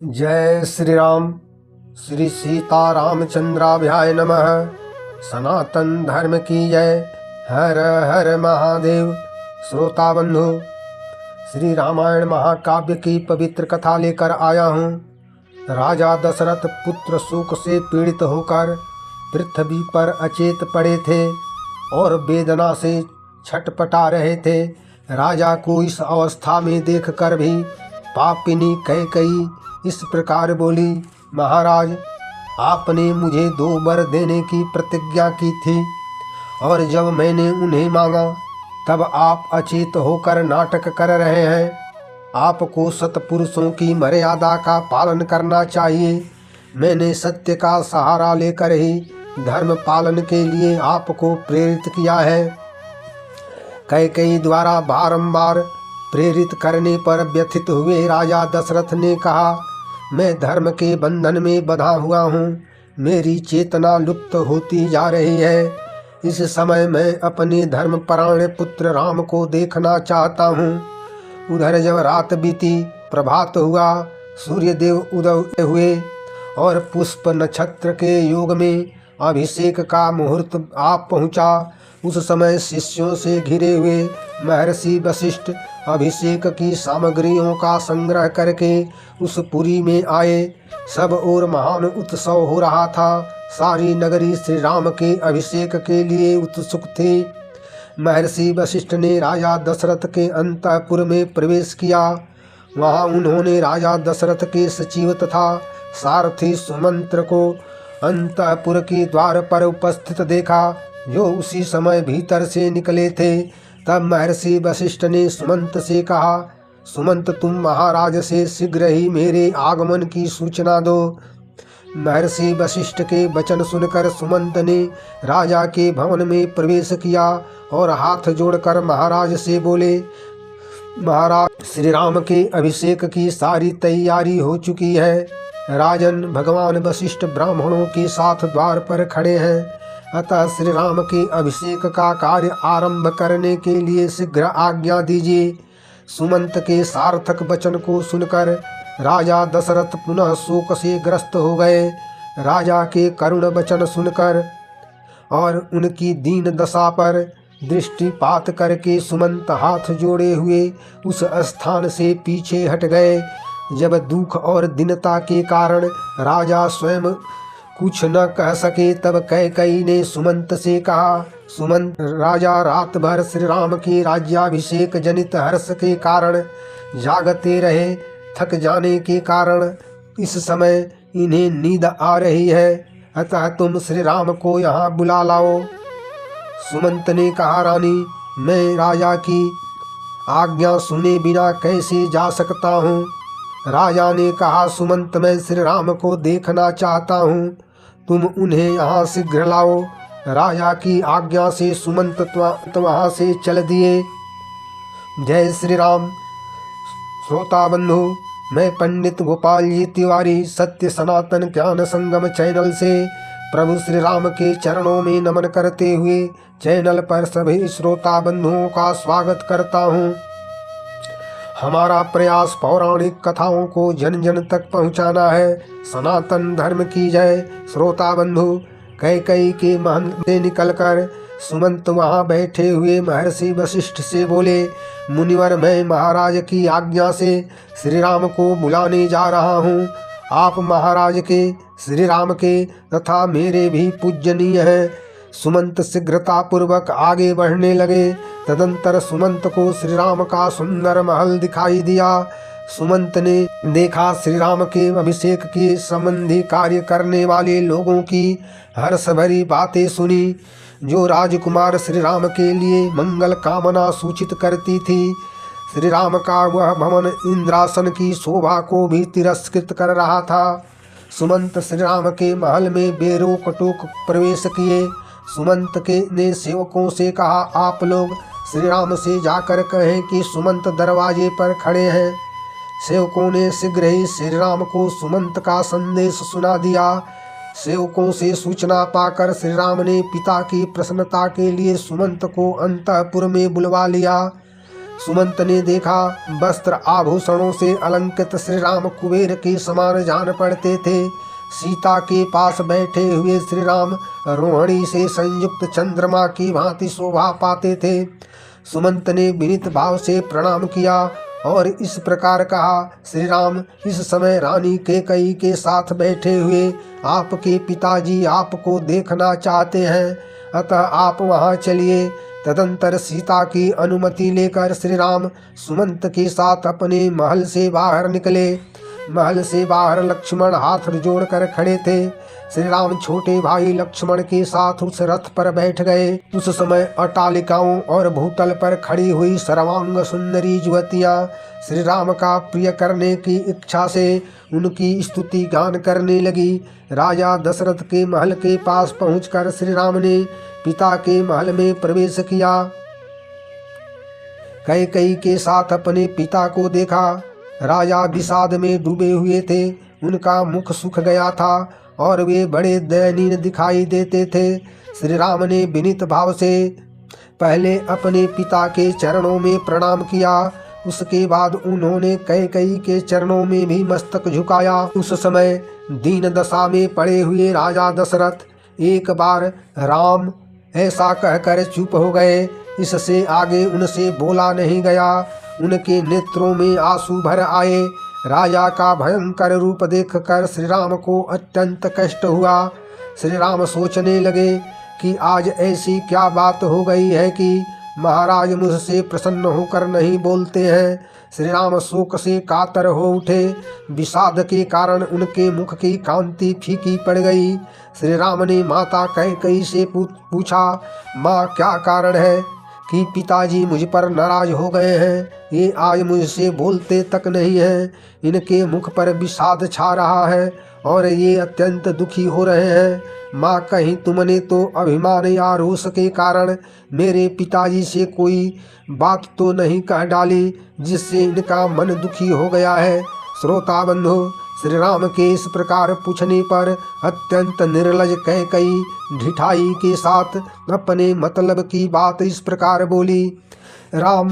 जय श्री राम। श्री सीता रामचंद्राभ्याय नमः। सनातन धर्म की जय। हर हर महादेव। श्रोता बंधु, श्री रामायण महाकाव्य की पवित्र कथा लेकर आया हूँ। राजा दशरथ पुत्र शोक से पीड़ित होकर पृथ्वी पर अचेत पड़े थे और वेदना से छटपटा रहे थे। राजा को इस अवस्था में देखकर भी पापिनी कैकेयी इस प्रकार बोली, महाराज, आपने मुझे 2 वर देने की प्रतिज्ञा की थी और जब मैंने उन्हें मांगा तब आप अचेत होकर नाटक कर रहे हैं। आपको सत्पुरुषों की मर्यादा का पालन करना चाहिए। मैंने सत्य का सहारा लेकर ही धर्म पालन के लिए आपको प्रेरित किया है। कैकेयी द्वारा बारंबार प्रेरित करने पर व्यथित हुए राजा दशरथ ने कहा, मैं धर्म के बंधन में बंधा हुआ हूँ। मेरी चेतना लुप्त होती जा रही है। इस समय मैं अपने धर्मपरायण पुत्र राम को देखना चाहता हूँ। उधर जब रात बीती, प्रभात हुआ, सूर्यदेव उदय हुए और पुष्प नक्षत्र के योग में अभिषेक का मुहूर्त आप पहुँचा। उस समय शिष्यों से घिरे हुए महर्षि वशिष्ठ अभिषेक की सामग्रियों का संग्रह करके उस पुरी में आए। सब ओर महान उत्सव हो रहा था। सारी नगरी श्री राम के अभिषेक के लिए उत्सुक थी। महर्षि वशिष्ठ ने राजा दशरथ के अंतःपुर में प्रवेश किया। वहां उन्होंने राजा दशरथ के सचिव तथा सारथी सुमंत्र को अंतःपुर के द्वार पर उपस्थित देखा, जो उसी समय भीतर से निकले थे। तब महर्षि वशिष्ठ ने सुमंत से कहा, सुमंत, तुम महाराज से शीघ्र ही मेरे आगमन की सूचना दो। महर्षि वशिष्ठ के वचन सुनकर सुमंत ने राजा के भवन में प्रवेश किया और हाथ जोड़कर महाराज से बोले, महाराज, श्री राम के अभिषेक की सारी तैयारी हो चुकी है। राजन, भगवान वशिष्ठ ब्राह्मणों के साथ द्वार पर खड़े हैं, अतः श्री राम के अभिषेक का कार्य आरंभ करने के लिए शीघ्र आज्ञा दीजिए। सुमंत के सार्थक वचन को सुनकर राजा दशरथ पुनः शोक से ग्रस्त हो गए। राजा के करुण वचन सुनकर और उनकी दीन दशा पर दृष्टिपात करके सुमंत हाथ जोड़े हुए उस स्थान से पीछे हट गए। जब दुख और दीनता के कारण राजा स्वयं कुछ न कह सके, तब कैकेयी ने सुमंत से कहा, सुमंत, राजा रात भर श्री राम के राज्याभिषेक जनित हर्ष के कारण जागते रहे। थक जाने के कारण इस समय इन्हें नींद आ रही है, अतः तुम श्री राम को यहाँ बुला लाओ। सुमंत ने कहा, रानी, मैं राजा की आज्ञा सुने बिना कैसे जा सकता हूँ। राजा ने कहा, सुमंत, मैं श्री राम को देखना चाहता हूँ, तुम उन्हें यहाँ शीघ्र लाओ। राजा की आज्ञा से सुमंत वहाँ से चल दिए। जय श्री राम। श्रोता बंधु, मैं पंडित गोपाल जी तिवारी सत्य सनातन ज्ञान संगम चैनल से प्रभु श्री राम के चरणों में नमन करते हुए चैनल पर सभी श्रोता बंधुओं का स्वागत करता हूँ। हमारा प्रयास पौराणिक कथाओं को जन जन तक पहुंचाना है। सनातन धर्म की जय। श्रोता बंधु, कैकेयी के महल से निकलकर सुमंत वहां बैठे हुए महर्षि वशिष्ठ से बोले, मुनिवर, मैं महाराज की आज्ञा से श्री राम को बुलाने जा रहा हूँ। आप महाराज के, श्री राम के तथा मेरे भी पूजनीय हैं। सुमंत शीघ्रतापूर्वक आगे बढ़ने लगे। तदंतर सुमंत को श्री राम का सुंदर महल दिखाई दिया। सुमंत ने देखा, श्री राम के अभिषेक के संबंधी कार्य करने वाले लोगों की हर्ष भरी बातें सुनी, जो राजकुमार श्री राम के लिए मंगल कामना सूचित करती थी। श्री राम का वह भवन इंद्रासन की शोभा को भी तिरस्कृत कर रहा था। सुमंत श्री राम के महल में बेरोक टोक प्रवेश किए। सुमंत के ने सेवकों से कहा, आप लोग श्री राम से जाकर कहें कि सुमंत दरवाजे पर खड़े हैं। सेवकों ने शीघ्र ही श्री राम को सुमंत का संदेश सुना दिया। सेवकों से सूचना पाकर श्री राम ने पिता की प्रसन्नता के लिए सुमंत को अंतःपुर में बुलवा लिया। सुमंत ने देखा वस्त्र आभूषणों से अलंकृत श्री राम कुबेर के समान जान पड़ते थे। सीता के पास बैठे हुए श्री राम रोहिणी से संयुक्त चंद्रमा की भांति शोभा पाते थे। सुमंत ने विनीत भाव से प्रणाम किया और इस प्रकार कहा, श्री राम, इस समय रानी कैकेयी के साथ बैठे हुए आपके पिताजी आपको देखना चाहते हैं, अतः आप वहां चलिए। तदंतर सीता की अनुमति लेकर श्री राम सुमंत के साथ अपने महल से बाहर निकले। महल से बाहर लक्ष्मण हाथ जोड़कर खड़े थे। श्री राम छोटे भाई लक्ष्मण के साथ उस रथ पर बैठ गए। उस समय अटालिकाओं और भूतल पर खड़ी हुई सर्वांग सुंदरी युवतियां श्री राम का प्रिय करने की इच्छा से उनकी स्तुति गान करने लगी। राजा दशरथ के महल के पास पहुंचकर श्री राम ने पिता के महल में प्रवेश किया। कैकेयी के साथ अपने पिता को देखा। राजा विषाद में डूबे हुए थे। उनका मुख सूख गया था और वे बड़े दयनीय दिखाई देते थे। श्री राम ने विनीत भाव से पहले अपने पिता के चरणों में प्रणाम किया। उसके बाद उन्होंने कैकेयी के चरणों में भी मस्तक झुकाया। उस समय दीन दशा में पड़े हुए राजा दशरथ एक बार राम ऐसा कहकर चुप हो गए। इससे आगे उनसे बोला नहीं गया। उनके नेत्रों में आंसू भर आए। राजा का भयंकर रूप देखकर श्री राम को अत्यंत कष्ट हुआ। श्री राम सोचने लगे कि आज ऐसी क्या बात हो गई है कि महाराज मुझसे प्रसन्न होकर नहीं बोलते हैं। श्री राम शोक से कातर हो उठे। विषाद के कारण उनके मुख की कांति फीकी पड़ गई। श्री राम ने माता कैकेयी से पूछा, माँ, क्या कारण है कि पिताजी मुझ पर नाराज हो गए हैं? ये आज मुझसे बोलते तक नहीं हैं। इनके मुख पर विषाद छा रहा है और ये अत्यंत दुखी हो रहे हैं। माँ, कहीं तुमने तो अभिमान या रोष के कारण मेरे पिताजी से कोई बात तो नहीं कह डाली जिससे इनका मन दुखी हो गया है? श्रोता बंधु, श्री राम के इस प्रकार पूछने पर अत्यंत निर्लज कैकेयी ढिठाई के साथ अपने मतलब की बात इस प्रकार बोली, राम,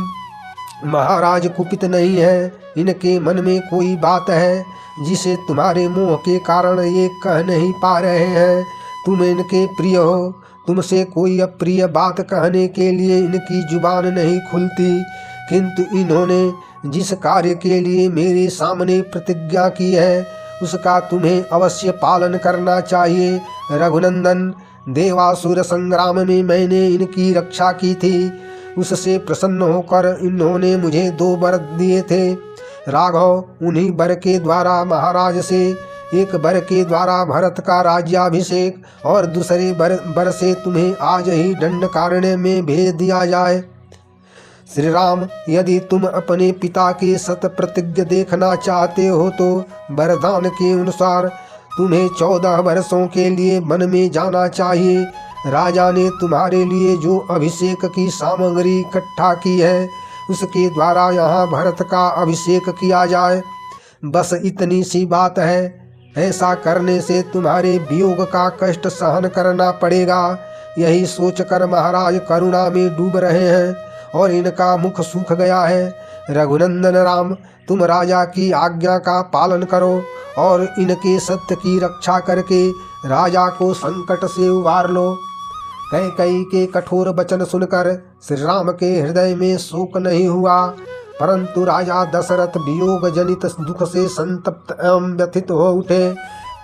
महाराज कुपित नहीं है। इनके मन में कोई बात है जिसे तुम्हारे मोह के कारण ये कह नहीं पा रहे हैं। तुम इनके प्रिय हो। तुमसे कोई अप्रिय बात कहने के लिए इनकी जुबान नहीं खुलती, किंतु इन्होंने जिस कार्य के लिए मेरे सामने प्रतिज्ञा की है उसका तुम्हें अवश्य पालन करना चाहिए। रघुनंदन, देवासुर संग्राम में मैंने इनकी रक्षा की थी। उससे प्रसन्न होकर इन्होंने मुझे 2 वर दिए थे। राघव, उन्हीं वर के द्वारा महाराज से एक वर के द्वारा भरत का राज्याभिषेक और दूसरे वर से तुम्हें आज ही दंडकारण्य में भेज दिया जाए। श्री राम, यदि तुम अपने पिता के सत प्रतिज्ञ देखना चाहते हो तो वरदान के अनुसार तुम्हें 14 वर्षों के लिए वन में जाना चाहिए। राजा ने तुम्हारे लिए जो अभिषेक की सामग्री इकट्ठा की है उसके द्वारा यहाँ भरत का अभिषेक किया जाए। बस इतनी सी बात है। ऐसा करने से तुम्हारे वियोग का कष्ट सहन करना पड़ेगा। यही सोचकर महाराज करुणा में डूब रहे हैं और इनका मुख सूख गया है। रघुनंदन राम, तुम राजा की आज्ञा का पालन करो और इनके सत्य की रक्षा करके राजा को संकट से उबार लो। कैकेयी के कठोर वचन सुनकर श्री राम के हृदय में शोक नहीं हुआ, परंतु राजा दशरथ वियोग जनित दुख से संतप्त एवं व्यथित हो उठे।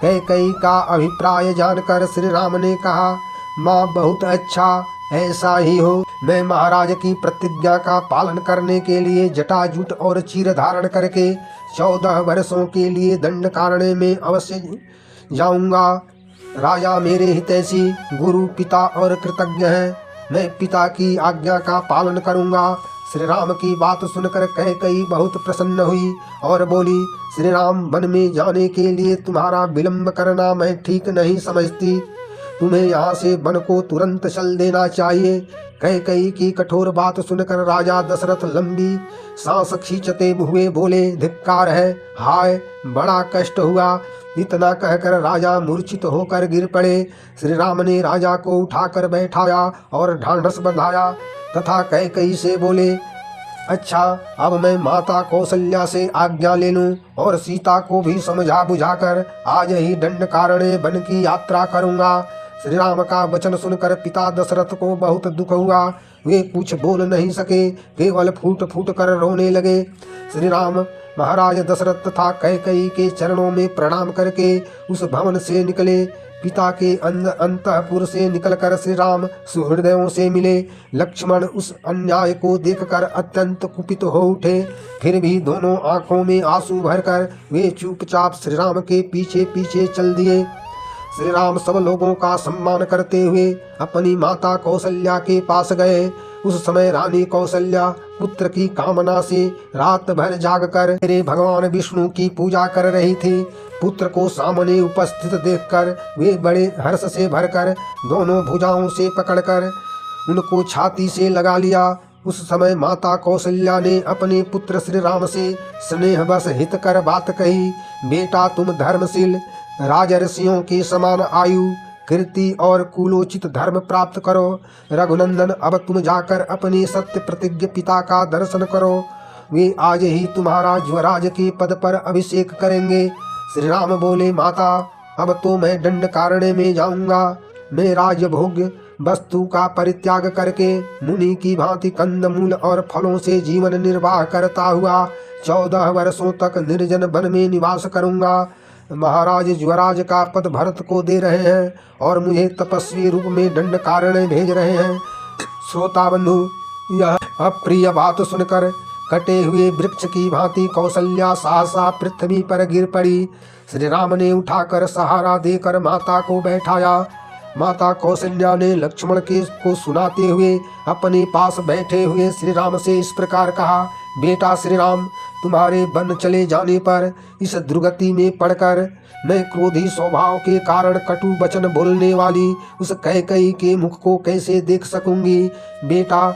कैकेयी का अभिप्राय जानकर श्री राम ने कहा, माँ, बहुत अच्छा, ऐसा ही हो। मैं महाराज की प्रतिज्ञा का पालन करने के लिए जटाजूट और चीर धारण करके 14 वर्षों के लिए दंडकारण्य में अवश्य जाऊंगा। राजा मेरे हितैषी, गुरु, पिता और कृतज्ञ हैं। मैं पिता की आज्ञा का पालन करूंगा। श्री राम की बात सुनकर कैकेयी बहुत प्रसन्न हुई और बोली, श्री राम, वन में जाने के लिए तुम्हारा विलंब करना मैं ठीक नहीं समझती। तुम्हें यहाँ से वन को तुरंत चल देना चाहिए। कैकेयी की कठोर बात सुनकर राजा दशरथ लंबी सांस खींचते हुए बोले, धिक्कार है, हाय, बड़ा कष्ट हुआ। इतना कहकर राजा मूर्छित होकर गिर पड़े। श्री राम ने राजा को उठाकर बैठाया और ढांढस बंधाया तथा कैकेयी से बोले, अच्छा, अब मैं माता कौशल्या से आज्ञा ले लूं और सीता को भी समझा बुझाकर आज ही दंडकारण्य वन की यात्रा करूंगा। श्री राम का वचन सुनकर पिता दशरथ को बहुत दुख हुआ। वे कुछ बोल नहीं सके, केवल फूट फूट कर रोने लगे। श्री राम महाराज दशरथ तथा कैकेयी के चरणों में प्रणाम करके उस भवन से निकले। पिता के अंतःपुर से निकलकर श्री राम सुहृदयों से मिले। लक्ष्मण उस अन्याय को देखकर अत्यंत कुपित हो उठे। फिर भी दोनों आंखों में आंसू भरकर वे चुपचाप श्री राम के पीछे पीछे चल दिए। श्री राम सब लोगों का सम्मान करते हुए अपनी माता कौशल्या के पास गए। उस समय रानी कौशल्या पुत्र की कामना से रात भर जागकर मेरे भगवान विष्णु की पूजा कर रही थी। पुत्र को सामने उपस्थित देखकर वे बड़े हर्ष से भरकर दोनों भुजाओं से पकड़कर उनको छाती से लगा लिया। उस समय माता कौशल्या ने अपने पुत्र श्री राम से स्नेहवश हित कर बात कही। बेटा, तुम धर्मशील राजर्षियों के समान आयु, कीर्ति और कुलोचित धर्म प्राप्त करो। रघुनंदन, अब तुम जाकर अपने सत्य प्रतिज्ञ पिता का दर्शन करो। वे आज ही तुम्हारा युवराज के पद पर अभिषेक करेंगे। श्री राम बोले, माता, अब तो मैं दंडकारण्य में जाऊंगा। मैं राजभोग्य वस्तु का परित्याग करके मुनि की भांति कंदमूल और फलों से जीवन निर्वाह करता हुआ 14 वर्षों तक निर्जन वन में निवास करूंगा। महाराज युवराज का पद भरत को दे रहे हैं और मुझे तपस्वी रूप में दंडकारण्य भेज रहे हैं। श्रोता बंधु, यह अप्रिय बात सुनकर कटे हुए वृक्ष की भांति कौशल्या सहसा पृथ्वी पर गिर पड़ी। श्री राम ने उठाकर सहारा देकर माता को बैठाया। माता कौशल्या ने लक्ष्मण को सुनाते हुए अपने पास बैठे हुए श्री राम से इस प्रकार कहा, बेटा श्री राम, तुम्हारे वन चले जाने पर इस दुर्गति में पड़कर मैं क्रोधी स्वभाव के कारण कटु वचन बोलने वाली उस कैकेयी के मुख को कैसे देख सकूंगी। बेटा,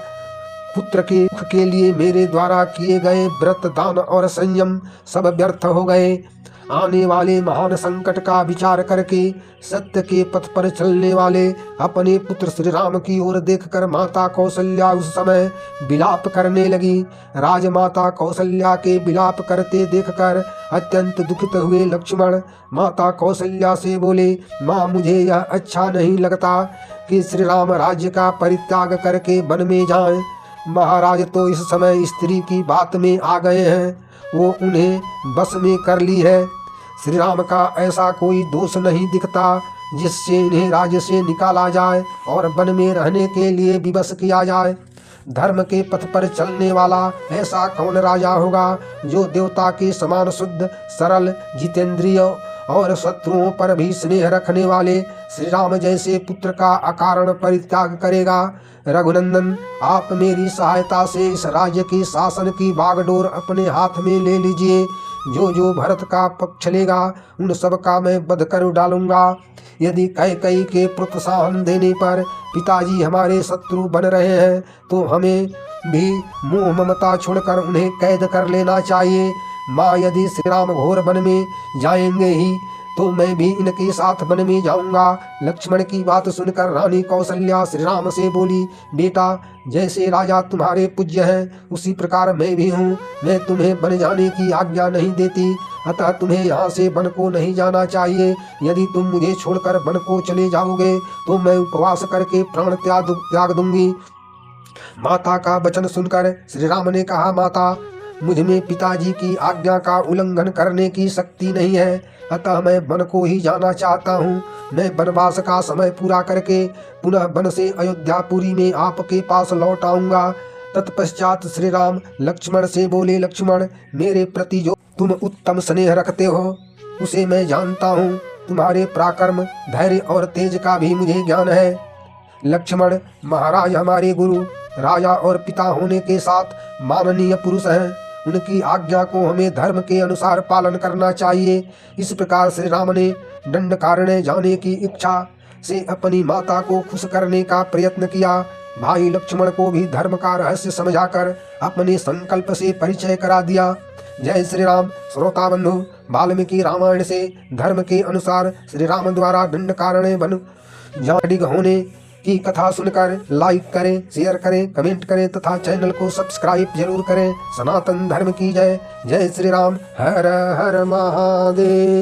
पुत्र के मुख के लिए मेरे द्वारा किए गए व्रत, दान और संयम सब व्यर्थ हो गए। आने वाले महान संकट का विचार करके सत्य के पथ पर चलने वाले अपने पुत्र श्री राम की ओर देखकर माता कौशल्या उस समय विलाप करने लगी। राजमाता कौशल्या के विलाप करते देखकर अत्यंत दुखित हुए लक्ष्मण माता कौशल्या से बोले, माँ, मुझे यह अच्छा नहीं लगता कि श्री राम राज्य का परित्याग करके वन में जाएं। महाराज तो इस समय स्त्री की बात में आ गए हैं, वो उन्हें बस में कर ली है। श्री राम का ऐसा कोई दोष नहीं दिखता जिससे इन्हें राज्य से निकाला जाए और वन में रहने के लिए विवश किया जाए। धर्म के पथ पर चलने वाला ऐसा कौन राजा होगा जो देवता के समान शुद्ध, सरल, जितेंद्रिय और शत्रुओं पर भी स्नेह रखने वाले श्री राम जैसे पुत्र का अकारण परित्याग करेगा। रघुनंदन, आप मेरी सहायता से इस राज्य के शासन की बागडोर अपने हाथ में ले लीजिए। जो जो भरत का पक्ष लेगा उन सब का मैं वध कर डालूंगा। यदि कैकेयी के प्रोत्साहन देने पर पिताजी हमारे शत्रु बन रहे हैं तो हमें भी मोह ममता छोड़कर उन्हें कैद कर लेना चाहिए। माँ, यदि श्री राम घोर वन में जाएंगे ही तो मैं भी इनके साथ वन में जाऊंगा। लक्ष्मण की बात सुनकर रानी कौशल्या श्री राम से बोली, बेटा, जैसे राजा तुम्हारे पूज्य हैं उसी प्रकार मैं भी हूँ। मैं तुम्हें वन जाने की आज्ञा नहीं देती, अतः तुम्हें यहाँ से वन को नहीं जाना चाहिए। यदि तुम मुझे छोड़कर वन को चले जाओगे तो मैं उपवास करके प्राण त्याग दूंगी। माता का वचन सुनकर श्री राम ने कहा, माता, मुझ में पिताजी की आज्ञा का उल्लंघन करने की शक्ति नहीं है, अतः मैं वन को ही जाना चाहता हूँ। मैं वनवास का समय पूरा करके पुनः वन से अयोध्यापुरी में आपके पास लौट आऊंगा। तत्पश्चात श्री राम लक्ष्मण से बोले, लक्ष्मण, मेरे प्रति जो तुम उत्तम स्नेह रखते हो उसे मैं जानता हूँ। तुम्हारे पराक्रम, धैर्य और तेज का भी मुझे ज्ञान है। लक्ष्मण, महाराज हमारे गुरु, राजा और पिता होने के साथ माननीय पुरुष हैं। उनकी आज्ञा को हमें धर्म के अनुसार पालन करना चाहिए। इस प्रकार श्री राम ने दंडकारण्य जाने की इच्छा से अपनी माता को खुश करने का प्रयत्न किया। भाई लक्ष्मण को भी धर्म का रहस्य समझाकर अपने संकल्प से परिचय करा दिया। जय श्री राम। श्रोता बंधु, वाल्मीकि रामायण से धर्म के अनुसार श्री राम द्वारा दंडकारण्य वन जाने होने की कथा सुनकर लाइक करें, शेयर करें, कमेंट करें तथा चैनल को सब्सक्राइब जरूर करें। सनातन धर्म की जय। जय श्री राम। हर हर महादेव।